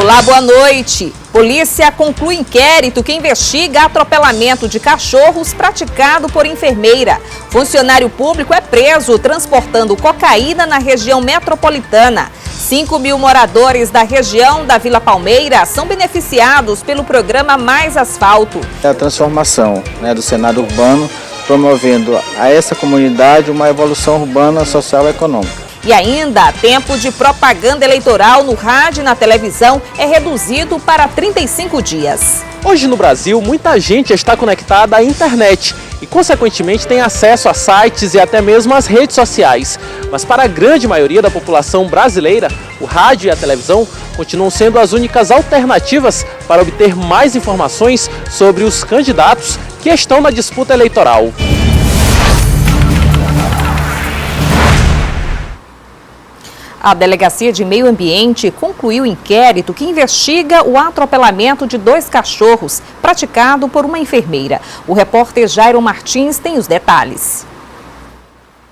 Olá, boa noite. Polícia conclui inquérito que investiga atropelamento de cachorros praticado por enfermeira. Funcionário público é preso transportando cocaína na região metropolitana. 5.000 moradores da região da Vila Palmeira são beneficiados pelo programa Mais Asfalto. A transformação do cenário urbano, promovendo a essa comunidade uma evolução urbana, social e econômica. E ainda, tempo de propaganda eleitoral no rádio e na televisão é reduzido para 35 dias. Hoje no Brasil, muita gente está conectada à internet e, consequentemente, tem acesso a sites e até mesmo às redes sociais. Mas para a grande maioria da população brasileira, o rádio e a televisão continuam sendo as únicas alternativas para obter mais informações sobre os candidatos que estão na disputa eleitoral. A Delegacia de Meio Ambiente concluiu inquérito que investiga o atropelamento de 2 cachorros praticado por uma enfermeira. O repórter Jairo Martins tem os detalhes.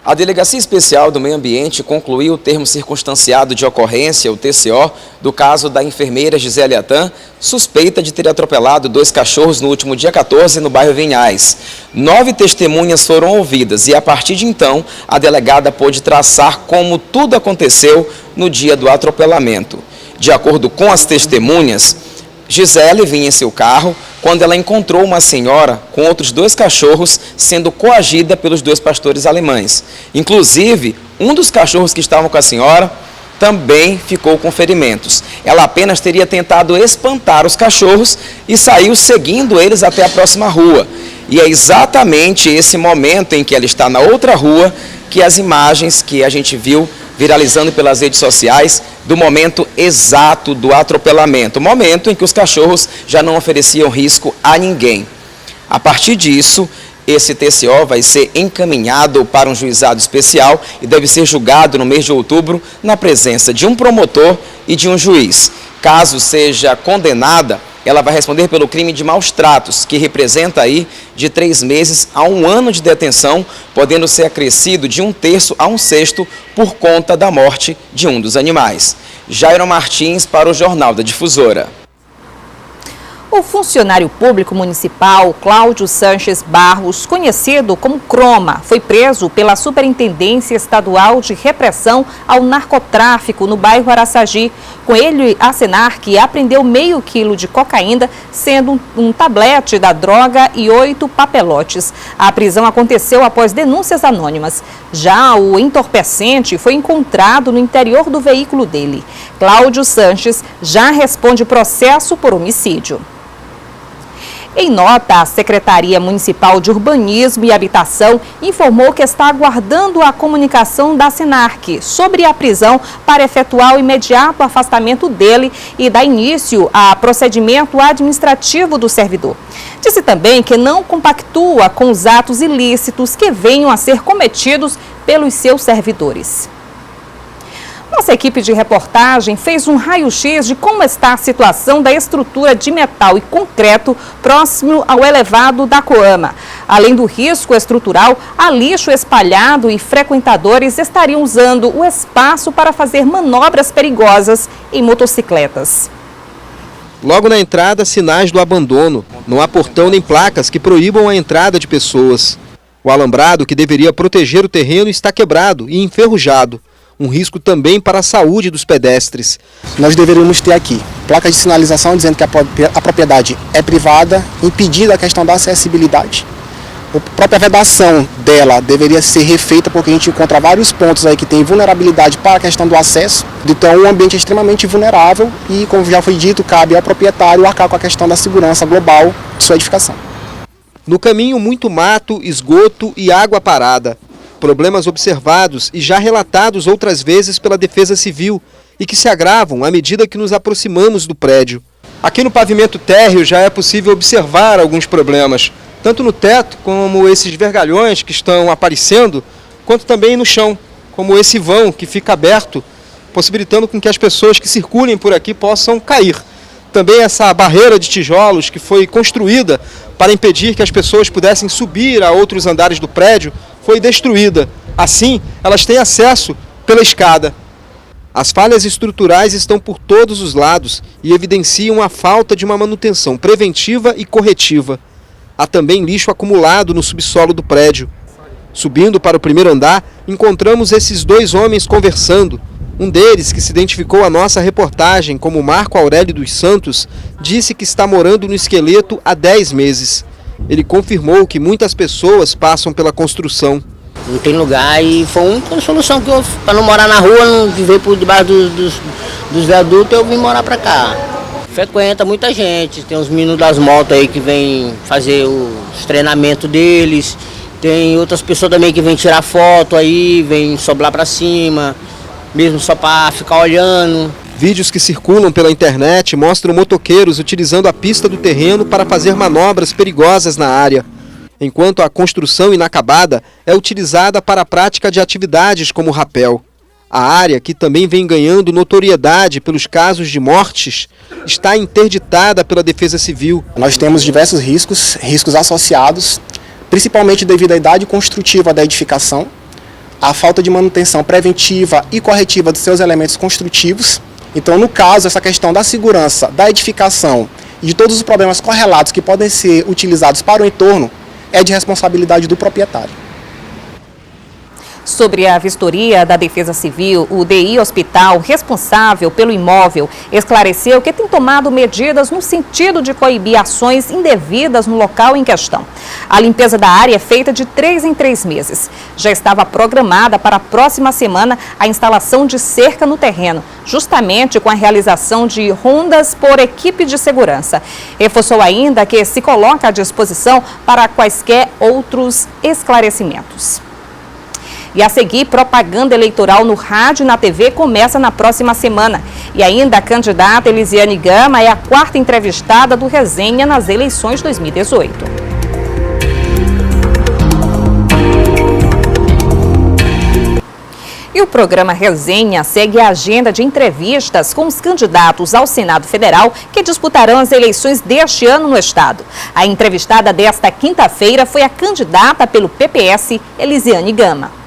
A Delegacia Especial do Meio Ambiente concluiu o termo circunstanciado de ocorrência, o TCO, do caso da enfermeira Gisele Atan, suspeita de ter atropelado 2 cachorros no último dia 14 no bairro Vinhais. 9 testemunhas foram ouvidas e, a partir de então, a delegada pôde traçar como tudo aconteceu no dia do atropelamento. De acordo com as testemunhas, Gisele vinha em seu carro quando ela encontrou uma senhora com outros 2 cachorros sendo coagida pelos 2 pastores alemães. Inclusive, um dos cachorros que estavam com a senhora também ficou com ferimentos. Ela apenas teria tentado espantar os cachorros e saiu seguindo eles até a próxima rua. E é exatamente esse momento em que ela está na outra rua que as imagens que a gente viu viralizando pelas redes sociais do momento exato do atropelamento, o momento em que os cachorros já não ofereciam risco a ninguém. A partir disso, esse TCO vai ser encaminhado para um juizado especial e deve ser julgado no mês de outubro na presença de um promotor e de um juiz. Caso seja condenada, ela vai responder pelo crime de maus tratos, que representa aí de 3 meses a 1 ano de detenção, podendo ser acrescido de 1/3 a 1/6 por conta da morte de um dos animais. Jairo Martins para o Jornal da Difusora. O funcionário público municipal Cláudio Sanches Barros, conhecido como Croma, foi preso pela Superintendência Estadual de Repressão ao Narcotráfico no bairro Araçagi. Com ele, a Senarc apreendeu meio quilo de cocaína, sendo um tablete da droga e 8 papelotes. A prisão aconteceu após denúncias anônimas. Já o entorpecente foi encontrado no interior do veículo dele. Cláudio Sanches já responde processo por homicídio. Em nota, a Secretaria Municipal de Urbanismo e Habitação informou que está aguardando a comunicação da Senarc sobre a prisão para efetuar o imediato afastamento dele e dar início a procedimento administrativo do servidor. Disse também que não compactua com os atos ilícitos que venham a ser cometidos pelos seus servidores. Nossa equipe de reportagem fez um raio-x de como está a situação da estrutura de metal e concreto próximo ao elevado da Coama. Além do risco estrutural, há lixo espalhado e frequentadores estariam usando o espaço para fazer manobras perigosas em motocicletas. Logo na entrada, sinais do abandono. Não há portão nem placas que proíbam a entrada de pessoas. O alambrado que deveria proteger o terreno está quebrado e enferrujado. Um risco também para a saúde dos pedestres. Nós deveríamos ter aqui placas de sinalização dizendo que a propriedade é privada, impedindo a questão da acessibilidade. A própria vedação dela deveria ser refeita, porque a gente encontra vários pontos aí que tem vulnerabilidade para a questão do acesso. Então, o ambiente é extremamente vulnerável e, como já foi dito, cabe ao proprietário arcar com a questão da segurança global de sua edificação. No caminho, muito mato, esgoto e água parada. Problemas observados e já relatados outras vezes pela Defesa Civil e que se agravam à medida que nos aproximamos do prédio. Aqui no pavimento térreo já é possível observar alguns problemas, tanto no teto, como esses vergalhões que estão aparecendo, quanto também no chão, como esse vão que fica aberto, possibilitando com que as pessoas que circulem por aqui possam cair. Também essa barreira de tijolos que foi construída para impedir que as pessoas pudessem subir a outros andares do prédio foi destruída. Assim, elas têm acesso pela escada. As falhas estruturais estão por todos os lados e evidenciam a falta de uma manutenção preventiva e corretiva. Há também lixo acumulado no subsolo do prédio. Subindo para o primeiro andar, encontramos esses dois homens conversando. Um deles, que se identificou à nossa reportagem como Marco Aurélio dos Santos, disse que está morando no esqueleto há 10 meses. Ele confirmou que muitas pessoas passam pela construção. Não tem lugar e foi uma solução que eu, para não morar na rua, não viver por debaixo dos adultos, eu vim morar para cá. Frequenta muita gente, tem os meninos das motos aí que vêm fazer os treinamentos deles, tem outras pessoas também que vêm tirar foto aí, vêm sobrar para cima, mesmo só para ficar olhando. Vídeos que circulam pela internet mostram motoqueiros utilizando a pista do terreno para fazer manobras perigosas na área, enquanto a construção inacabada é utilizada para a prática de atividades como rapel. A área, que também vem ganhando notoriedade pelos casos de mortes, está interditada pela Defesa Civil. Nós temos diversos riscos associados, principalmente devido à idade construtiva da edificação, à falta de manutenção preventiva e corretiva dos seus elementos construtivos. Então, no caso, essa questão da segurança da edificação e de todos os problemas correlatos que podem ser utilizados para o entorno, é de responsabilidade do proprietário. Sobre a vistoria da Defesa Civil, o DI Hospital, responsável pelo imóvel, esclareceu que tem tomado medidas no sentido de coibir ações indevidas no local em questão. A limpeza da área é feita de 3 em 3 meses. Já estava programada para a próxima semana a instalação de cerca no terreno, justamente com a realização de rondas por equipe de segurança. Reforçou ainda que se coloca à disposição para quaisquer outros esclarecimentos. E a seguir, propaganda eleitoral no rádio e na TV começa na próxima semana. E ainda a candidata Elisiane Gama é a 4ª entrevistada do Resenha nas eleições 2018. E o programa Resenha segue a agenda de entrevistas com os candidatos ao Senado Federal que disputarão as eleições deste ano no estado. A entrevistada desta quinta-feira foi a candidata pelo PPS, Elisiane Gama.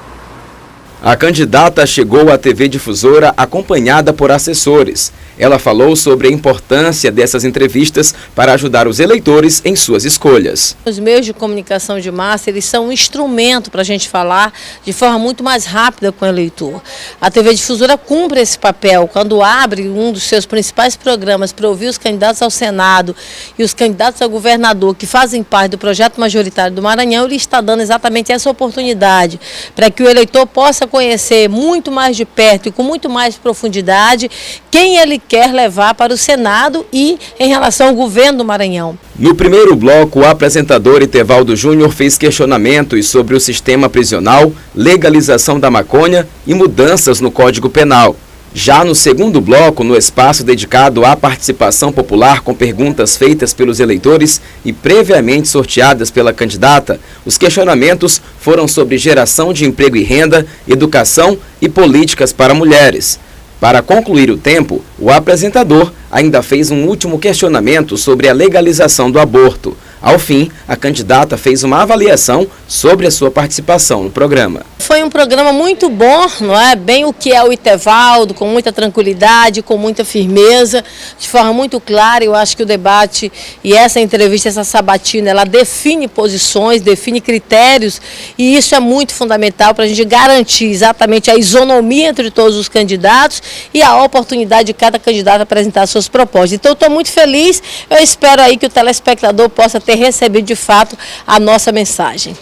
A candidata chegou à TV Difusora acompanhada por assessores. Ela falou sobre a importância dessas entrevistas para ajudar os eleitores em suas escolhas. Os meios de comunicação de massa, eles são um instrumento para a gente falar de forma muito mais rápida com o eleitor. A TV Difusora cumpre esse papel quando abre um dos seus principais programas para ouvir os candidatos ao Senado e os candidatos a governador que fazem parte do projeto majoritário do Maranhão. Ele está dando exatamente essa oportunidade para que o eleitor possa conhecer muito mais de perto e com muito mais profundidade quem ele quer levar para o Senado e em relação ao governo do Maranhão. No primeiro bloco, o apresentador Itevaldo Júnior fez questionamentos sobre o sistema prisional, legalização da maconha e mudanças no Código Penal. Já no segundo bloco, no espaço dedicado à participação popular com perguntas feitas pelos eleitores e previamente sorteadas pela candidata, os questionamentos foram sobre geração de emprego e renda, educação e políticas para mulheres. Para concluir o tempo, o apresentador ainda fez um último questionamento sobre a legalização do aborto. Ao fim, a candidata fez uma avaliação sobre a sua participação no programa. Foi um programa muito bom, não é? Bem o que é o Itevaldo, com muita tranquilidade, com muita firmeza, de forma muito clara. Eu acho que o debate e essa entrevista, essa sabatina, ela define posições, define critérios, e isso é muito fundamental para a gente garantir exatamente a isonomia entre todos os candidatos e a oportunidade de cada candidato apresentar suas propostas. Então, eu estou muito feliz, eu espero aí que o telespectador possa ter recebido de fato a nossa mensagem.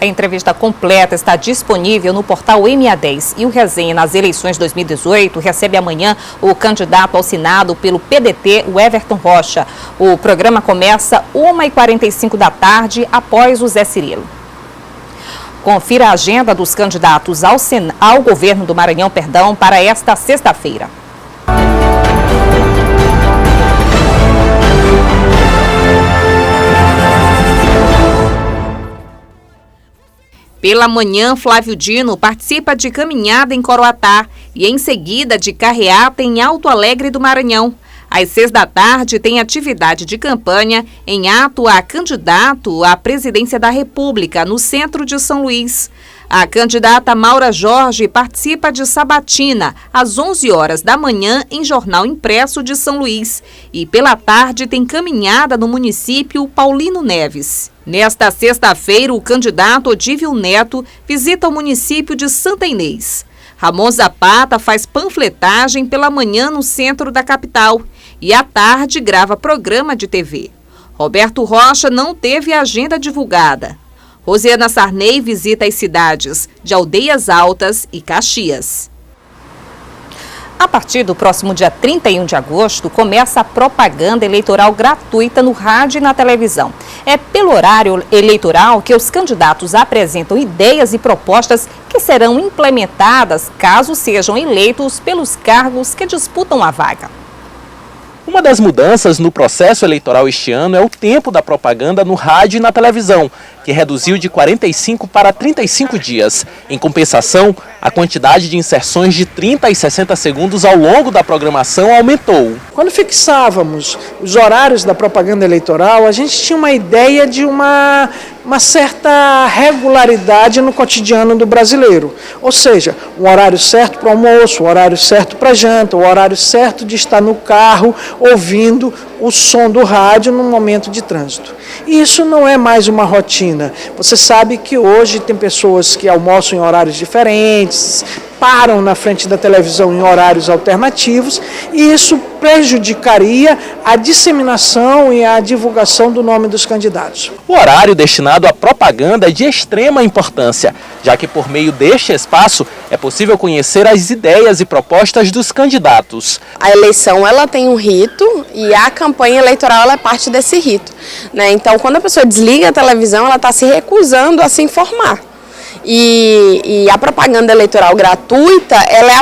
A entrevista completa está disponível no portal MA10 e o Resenha nas eleições 2018 recebe amanhã o candidato ao Senado pelo PDT, o Everton Rocha. O programa começa 1h45 da tarde após o Zé Cirilo. Confira a agenda dos candidatos ao governo do Maranhão, para esta sexta-feira. Pela manhã, Flávio Dino participa de caminhada em Coroatá e em seguida de carreata em Alto Alegre do Maranhão. Às 6 da tarde tem atividade de campanha em ato a candidato à presidência da República no centro de São Luís. A candidata Maura Jorge participa de sabatina às 11 horas da manhã em Jornal Impresso de São Luís e pela tarde tem caminhada no município Paulino Neves. Nesta sexta-feira, o candidato Odívio Neto visita o município de Santa Inês. Ramon Zapata faz panfletagem pela manhã no centro da capital e à tarde grava programa de TV. Roberto Rocha não teve agenda divulgada. Rosiana Sarney visita as cidades de Aldeias Altas e Caxias. A partir do próximo dia 31 de agosto, começa a propaganda eleitoral gratuita no rádio e na televisão. É pelo horário eleitoral que os candidatos apresentam ideias e propostas que serão implementadas caso sejam eleitos pelos cargos que disputam a vaga. Uma das mudanças no processo eleitoral este ano é o tempo da propaganda no rádio e na televisão, que reduziu de 45 para 35 dias. Em compensação, a quantidade de inserções de 30 e 60 segundos ao longo da programação aumentou. Quando fixávamos os horários da propaganda eleitoral, a gente tinha uma ideia de uma certa regularidade no cotidiano do brasileiro. Ou seja, um horário certo para o almoço, o horário certo para a janta, o horário certo de estar no carro ouvindo o som do rádio no momento de trânsito. E isso não é mais uma rotina. Você sabe que hoje tem pessoas que almoçam em horários diferentes, param na frente da televisão em horários alternativos, e isso prejudicaria a disseminação e a divulgação do nome dos candidatos. O horário destinado à propaganda é de extrema importância, já que por meio deste espaço é possível conhecer as ideias e propostas dos candidatos. A eleição ela tem um rito e a campanha eleitoral ela é parte desse rito, né? Então, quando a pessoa desliga a televisão, ela está se recusando a se informar. E a propaganda eleitoral gratuita, ela é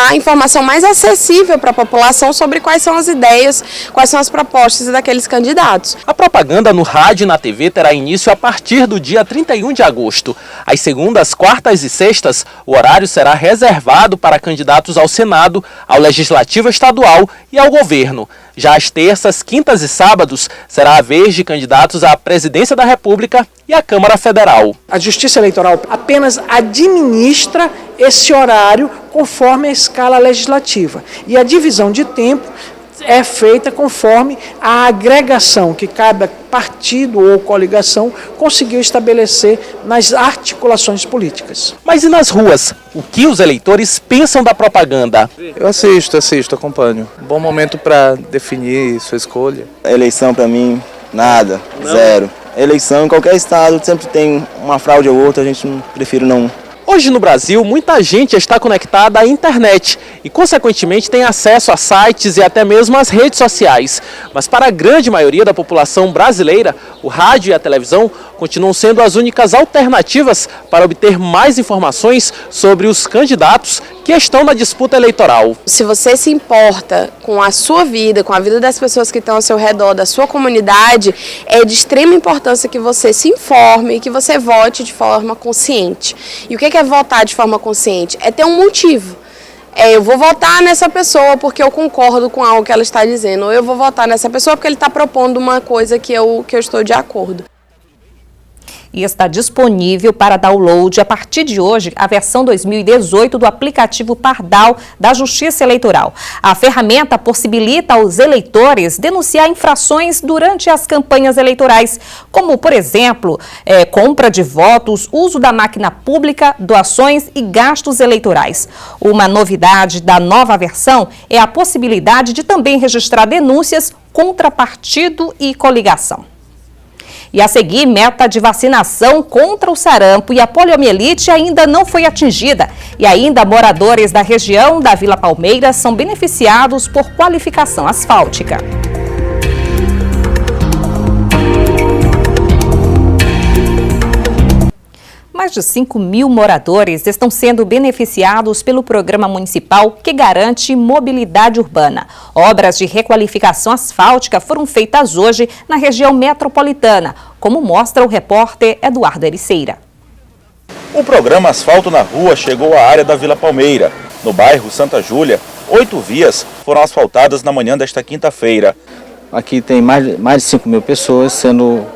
a informação mais acessível para a população sobre quais são as ideias, quais são as propostas daqueles candidatos. A propaganda no rádio e na TV terá início a partir do dia 31 de agosto. Às segundas, quartas e sextas, o horário será reservado para candidatos ao Senado, ao Legislativo Estadual e ao Governo. Já às terças, quintas e sábados, será a vez de candidatos à Presidência da República e à Câmara Federal. A Justiça Eleitoral apenas administra esse horário conforme a escala legislativa. E a divisão de tempo é feita conforme a agregação que cada partido ou coligação conseguiu estabelecer nas articulações políticas. Mas e nas ruas? O que os eleitores pensam da propaganda? Eu assisto, acompanho. Bom momento para definir sua escolha. Eleição para mim, nada, zero. Eleição em qualquer estado sempre tem uma fraude ou outra, a gente prefere não. Hoje no Brasil, muita gente está conectada à internet e, consequentemente, tem acesso a sites e até mesmo às redes sociais. Mas para a grande maioria da população brasileira, o rádio e a televisão continuam sendo as únicas alternativas para obter mais informações sobre os candidatos que estão na disputa eleitoral. Se você se importa com a sua vida, com a vida das pessoas que estão ao seu redor, da sua comunidade, é de extrema importância que você se informe e que você vote de forma consciente. E o que é votar de forma consciente? É ter um motivo. Eu vou votar nessa pessoa porque eu concordo com algo que ela está dizendo, ou eu vou votar nessa pessoa porque ele está propondo uma coisa que eu estou de acordo. E está disponível para download a partir de hoje a versão 2018 do aplicativo Pardal da Justiça Eleitoral. A ferramenta possibilita aos eleitores denunciar infrações durante as campanhas eleitorais, como, por exemplo, compra de votos, uso da máquina pública, doações e gastos eleitorais. Uma novidade da nova versão é a possibilidade de também registrar denúncias contra partido e coligação. E a seguir, meta de vacinação contra o sarampo e a poliomielite ainda não foi atingida. E ainda moradores da região da Vila Palmeira são beneficiados por qualificação asfáltica. Mais de 5.000 moradores estão sendo beneficiados pelo programa municipal que garante mobilidade urbana. Obras de requalificação asfáltica foram feitas hoje na região metropolitana, como mostra o repórter Eduardo Ericeira. O programa Asfalto na Rua chegou à área da Vila Palmeira. No bairro Santa Júlia, 8 vias foram asfaltadas na manhã desta quinta-feira. Aqui tem mais de 5.000 pessoas sendo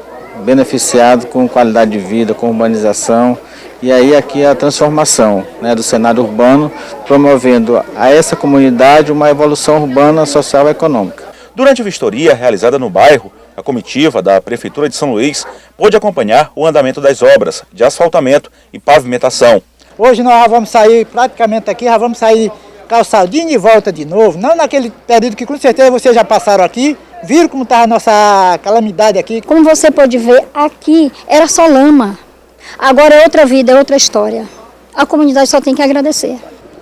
beneficiado com qualidade de vida, com urbanização E aí aqui a transformação, né, do cenário urbano, promovendo a essa comunidade uma evolução urbana, social e econômica. Durante a vistoria realizada no bairro, a comitiva da Prefeitura de São Luís pôde acompanhar o andamento das obras de asfaltamento e pavimentação. Hoje nós já vamos sair praticamente aqui, já vamos sair calçadinho e volta de novo, não naquele período que com certeza vocês já passaram aqui, viram como está a nossa calamidade aqui. Como você pode ver, aqui era só lama, agora é outra vida, é outra história. A comunidade só tem que agradecer.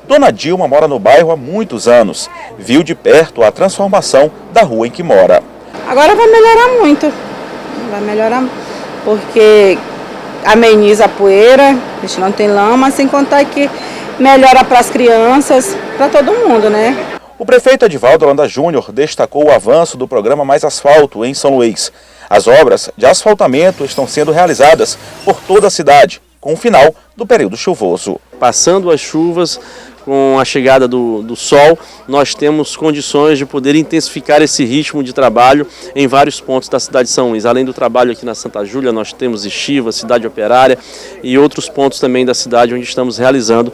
Dona Dilma mora no bairro há muitos anos, viu de perto a transformação da rua em que mora. Agora vai melhorar porque ameniza a poeira, a gente não tem lama, sem contar que melhora para as crianças, para todo mundo, né? O prefeito Edivaldo Holanda Júnior destacou o avanço do programa Mais Asfalto em São Luís. As obras de asfaltamento estão sendo realizadas por toda a cidade, com o final do período chuvoso. Passando as chuvas, com a chegada do sol, nós temos condições de poder intensificar esse ritmo de trabalho em vários pontos da cidade de São Luís. Além do trabalho aqui na Santa Júlia, nós temos Estiva, Cidade Operária e outros pontos também da cidade onde estamos realizando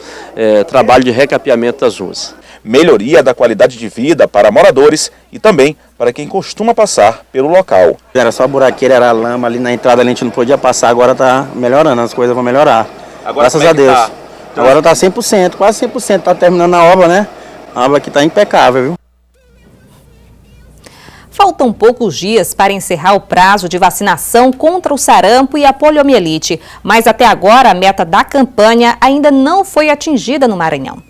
trabalho de recapeamento das ruas. Melhoria da qualidade de vida para moradores e também para quem costuma passar pelo local. Era só buraqueira, era lama, ali na entrada a gente não podia passar, agora está melhorando, as coisas vão melhorar. Agora, graças a Deus. Tá? Agora está 100%, quase 100%, está terminando a obra, né? A obra aqui está impecável, viu? Faltam poucos dias para encerrar o prazo de vacinação contra o sarampo e a poliomielite, mas até agora a meta da campanha ainda não foi atingida no Maranhão.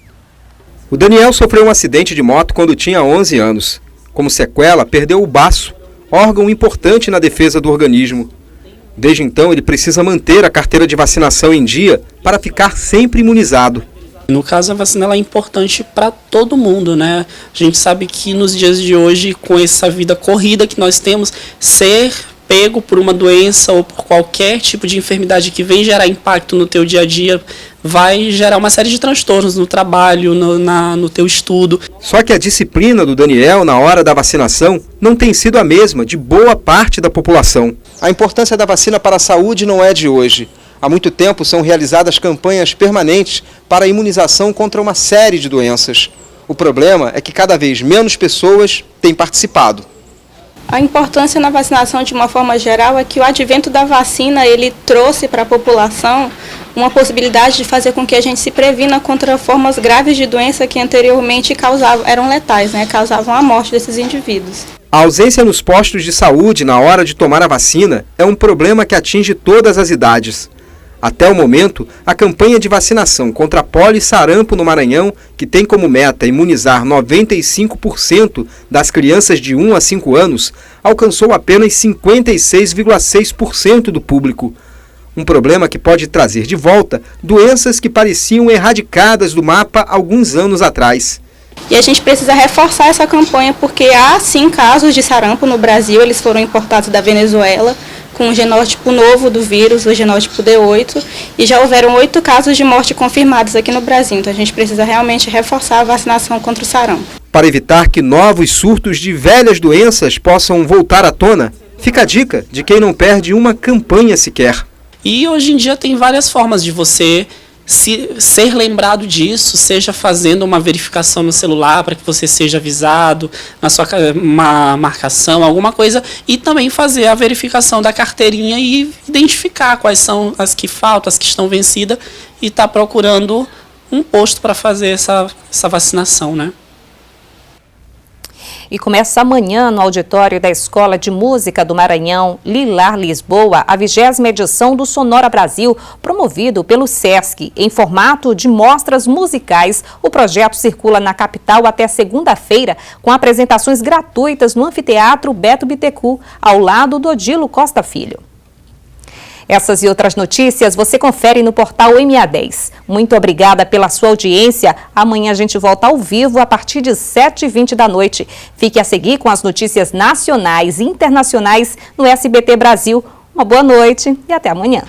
O Daniel sofreu um acidente de moto quando tinha 11 anos. Como sequela, perdeu o baço, órgão importante na defesa do organismo. Desde então, ele precisa manter a carteira de vacinação em dia para ficar sempre imunizado. No caso, a vacina ela é importante para todo mundo, né? A gente sabe que nos dias de hoje, com essa vida corrida que nós temos, ser pego por uma doença ou por qualquer tipo de enfermidade que vem gerar impacto no teu dia a dia, vai gerar uma série de transtornos no trabalho, no teu estudo. Só que a disciplina do Daniel na hora da vacinação não tem sido a mesma de boa parte da população. A importância da vacina para a saúde não é de hoje. Há muito tempo são realizadas campanhas permanentes para a imunização contra uma série de doenças. O problema é que cada vez menos pessoas têm participado. A importância na vacinação, de uma forma geral, é que o advento da vacina ele trouxe para a população uma possibilidade de fazer com que a gente se previna contra formas graves de doença que anteriormente eram letais, né? Causavam a morte desses indivíduos. A ausência nos postos de saúde na hora de tomar a vacina é um problema que atinge todas as idades. Até o momento, a campanha de vacinação contra polio e sarampo no Maranhão, que tem como meta imunizar 95% das crianças de 1 a 5 anos, alcançou apenas 56,6% do público. Um problema que pode trazer de volta doenças que pareciam erradicadas do mapa alguns anos atrás. E a gente precisa reforçar essa campanha porque há sim casos de sarampo no Brasil, eles foram importados da Venezuela, com o genótipo novo do vírus, o genótipo D8, e já houveram 8 casos de morte confirmados aqui no Brasil. Então a gente precisa realmente reforçar a vacinação contra o sarampo. Para evitar que novos surtos de velhas doenças possam voltar à tona, fica a dica de quem não perde uma campanha sequer. E hoje em dia tem várias formas de você ser lembrado disso, seja fazendo uma verificação no celular para que você seja avisado, uma marcação, alguma coisa, e também fazer a verificação da carteirinha e identificar quais são as que faltam, as que estão vencidas, e estar procurando um posto para fazer essa vacinação, né? E começa amanhã no auditório da Escola de Música do Maranhão, Lilar Lisboa, a 20ª edição do Sonora Brasil, promovido pelo SESC. Em formato de mostras musicais, o projeto circula na capital até segunda-feira, com apresentações gratuitas no Anfiteatro Beto Bittencourt, ao lado do Odilo Costa Filho. Essas e outras notícias você confere no portal MA10. Muito obrigada pela sua audiência. Amanhã a gente volta ao vivo a partir de 7h20 da noite. Fique a seguir com as notícias nacionais e internacionais no SBT Brasil. Uma boa noite e até amanhã.